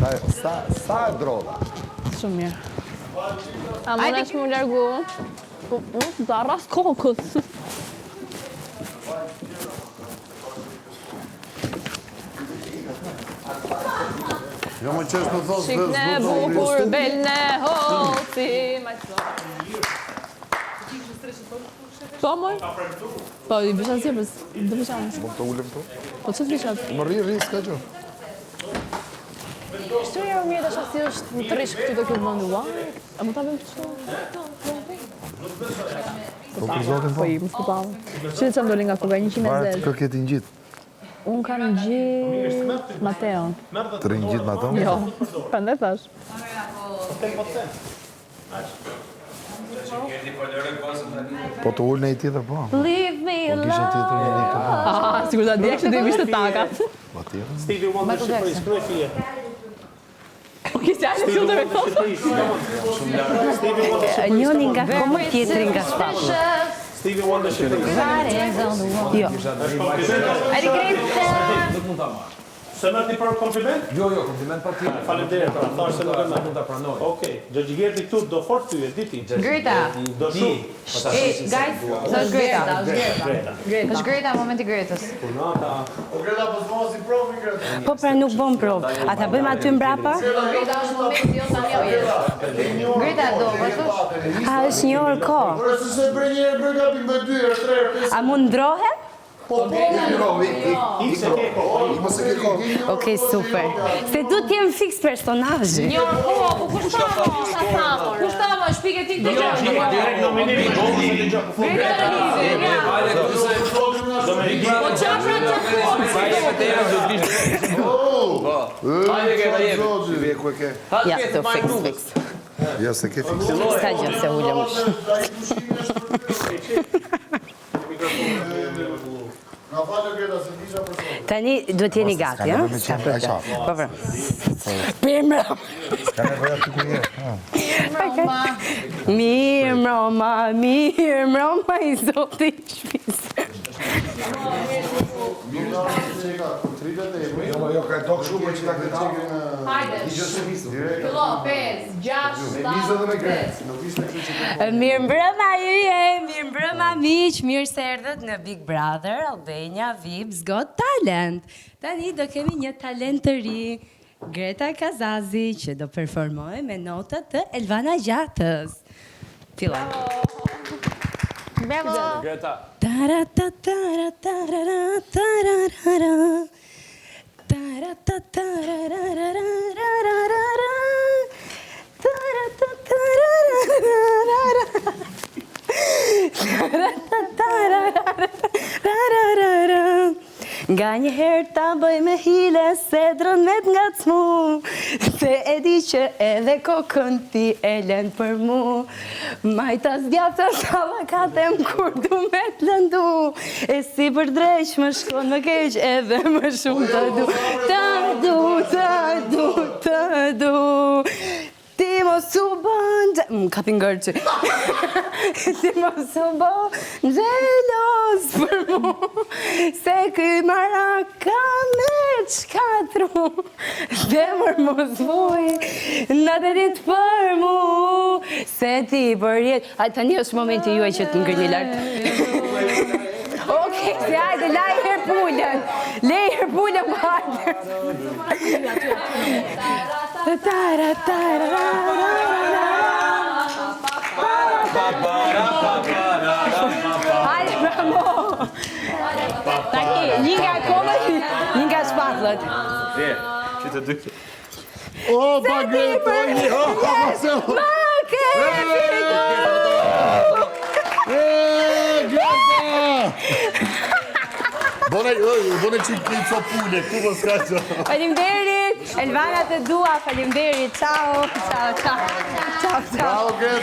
Sa e drodha? Shumë mirë. A më nesh më largu? Unë të arras kokës. Jo më qesh në thosë Shikne bukur, belne, hoci, Po, moj? Po, i bësha zjepës, dhe bësha më. Më të ullëm të? Po, që të vishat? Më rri, s'ka që. Shtuja mirë dhe shasi është më të rishë këtu do kjo bëndu, a më ta bëjmë që? Po, për zotin Po, i më s'kupavë. Që që më doli nga kuga, 110. Martë kë këtë ngjit. Unë kam gjithë Mateo. Të rinjit Mateo? Jo, përndaj thash. Po të ullë në i tjetër, po. Leave me Po kisha tjetër një një të po. sigur da djekë që të vishtë takat. Ma tjetër? Stevie Wonder Shqipëri, shkruaj fije. O kështë janë që të me thotë. Stevie Wonder Shqipëri. Njëri nga komë, tjetri nga shpallë. Stevie Wonder Shqipëri. Jo. Se mërti për kompliment? Jo, kompliment pa tjetër. Faleminderit, pra, thash se nuk e mund ta pranoj. Okej, Gjergji këtu do fort ty, e diti. Greta. Do shumë. Guys, është Greta. Është Greta, momenti Gretës. Po pra nuk bëm provë. A ta bëjmë aty mbrapa? Greta është momenti jo tani jo. Greta do, vazhdosh. A është një orë kohë? A mund ndrohem? Okej, super. Se du t'jem fix personazhi. Një orë po, po kushtamo, kushtamo, shpike ti të gjë. Direkt nominimin. Greta në lidhje, ja. Po qafra që Ja, të fix. Ja, se ke fix. Ska gjë se ullëm. Tani duhet jeni gati, ha? Po për. Mirë mbroma. Ka nevoja të ku je. Mirë mbroma i zoti i shpisë. Jo, ka tokë shumë që ka këtë qekri në... Hajde, fillo, 5, 6, 7, Mirë mbrëma miq, mirë se erdhët në Big Brother Albania Vibes Got Talent. Tani do kemi një talent të ri, Greta Kazazi, që do performoj me notat të Elvana Gjatës. Fillon. Bravo. Greta. Nga një herë ta bëj me hile se drënet nga t'mu, se e di që edhe kokën ti e len për mu. Majta zgjata sallakatem kur du me t'lëndu, e si për dreq më shkon më keq edhe më shumë të du. Ti mos u bën, kapin gërqë. Ti mos u bën gjelos për mu, se këj maraka me qkatru, dhe mër mos vuj, në të ditë për mu, se ti për jetë. A, tani është momenti juaj që të ngërni lartë. Okej, se hajde, laj herpullën. Lej herpullën më hajde. Hajde, bravo. Taki, një nga komët, një nga shpathlët. Që të dy. O, pa gëtoni, o, pa se o. Ma ke fitu! Bone që i co pune, ku më s'ka që. Faleminderit, Elvana të dua, faleminderit, ciao. Bravo, Greta.